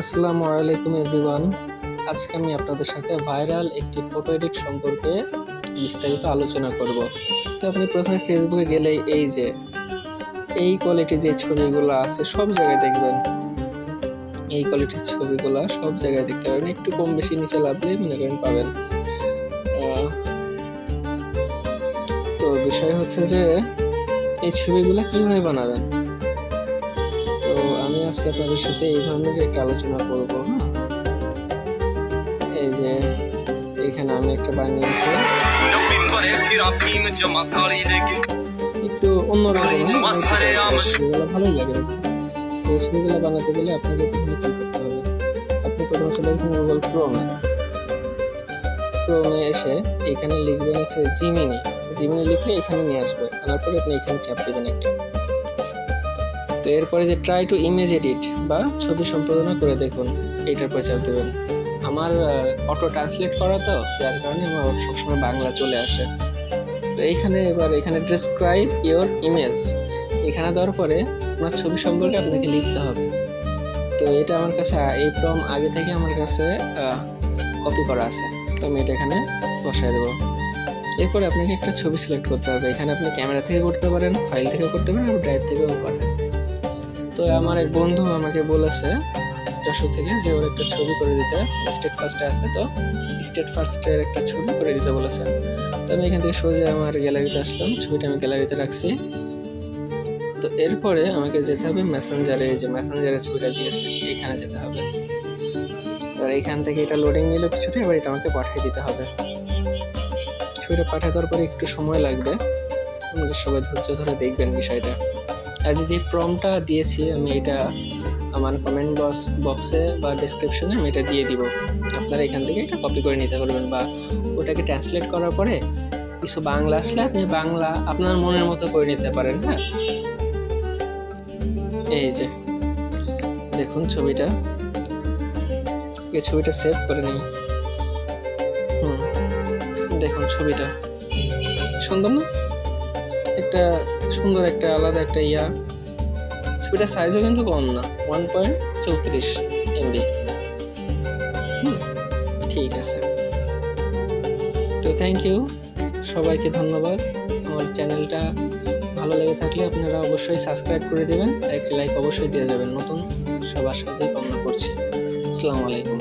আসসালামু আলাইকুম এভরিওয়ান। আজকে আমি আপনাদের সাথে ভাইরাল একটি ফটো এডিট সম্পর্কে বিস্তারিত আলোচনা করব। তো আপনি প্রথমে ফেসবুকে গেলেই এই কোয়ালিটির যে ছবিগুলো আছে সব জায়গায় দেখবেন, এই কোয়ালিটির ছবিগুলো সব জায়গায় দেখতে পাবেন। একটু কম বেশি নিচে লাভলেই মনে করেন পাবেন। তো বিষয় হচ্ছে যে এই ছবিগুলো কিভাবে বানাবেন। তো আমি আজকে আপনাদের সাথে এই ধরনের একটা আলোচনা করবো। এই যে এখানে আমি একটা বানিয়েছি, একটু অন্যরকম, ভালোই লাগে। এই ছবিগুলো বানাতে গেলে আপনাকে প্রথমে কি করতে হবে, আপনি প্রথমে চলে আসবেন গুগল ক্রোমে এসে এখানে লিখবেন হচ্ছে জিমিনি লিখলে এখানে নিয়ে আসবে। আনার পরে আপনি এখানে চাপ দেবেন একটা। তো এরপরে যে ট্রাই টু ইমেজ এডিট বা ছবি সম্পাদনা করে দেখুন, এইটার পরে চাপ দেবেন। আমার অটো ট্রান্সলেট করা তো, যার কারণে আমার সবসময় বাংলা চলে আসে। তো এখানে ডেসক্রাইব ইওর ইমেজ, এখানে দেওয়ার পরে আপনার ছবি সম্পর্কে আপনাকে লিখতে হবে। তো এটা আমার কাছে এই প্রম্পট আগে থেকে আমার কাছে কপি করা আছে, তো আমি এটা এখানে বসায় দেবো। এরপরে আপনাকে একটা ছবি সিলেক্ট করতে হবে। এখানে আপনি ক্যামেরা থেকে করতে পারেন, ফাইল থেকে করতে পারেন, আর ড্রাইভ থেকেও পাঠান। তো আমার এক বন্ধু আমাকে বলেছে যশোর থেকে যে ওর একটা ছবি করে দিতে, স্টেট ফার্স্টে আছে, তো স্টেট ফার্স্টের একটা ছবি করে দিতে বলেছে। তো আমি এখান থেকে সোজা আমার গ্যালারিতে আসলাম, ছবিটা আমি গ্যালারিতে রাখছি। তো এরপরে আমাকে যেতে হবে মেসেঞ্জারে, যে মেসেঞ্জারে ছবিটা দিয়েছে এখানে যেতে হবে। এবার এখান থেকে এটা লোডিং নিল কিছুটা, এবার এটা আমাকে পাঠিয়ে দিতে হবে। ছবিটা পাঠিয়ে দেওয়ার পরে একটু সময় লাগবে, আমাদের সবাই ধৈর্য ধরে দেখবেন বিষয়টা। আর যে প্রম্পটটা দিয়েছি আমি, এটা আমার কমেন্ট বক্সে বা ডেসক্রিপশনে আমি এটা দিয়ে দিব। আপনারা এখান থেকে এটা কপি করে নিতে পারবেন, বা ওটাকে ট্রান্সলেট করার পরে কিছু বাংলা আসলে আপনি বাংলা আপনার মনের মতো করে নিতে পারেন। হ্যাঁ, এই যে দেখুন ছবিটা, এই ছবিটা সেভ করে নিই। দেখুন ছবিটা সুন্দর না, একটা সুন্দর একটা আলাদা একটা ছবিটার সাইজও কিন্তু কম না, 1.34 MB। ঠিক আছে, তো থ্যাংক ইউ, সবাইকে ধন্যবাদ। আমার চ্যানেলটা ভালো লেগে থাকলে আপনারা অবশ্যই সাবস্ক্রাইব করে দেবেন, একটা লাইক অবশ্যই দিয়ে যাবেন। নতুন সবার সাথে কামনা করছি। আসসালামু আলাইকুম।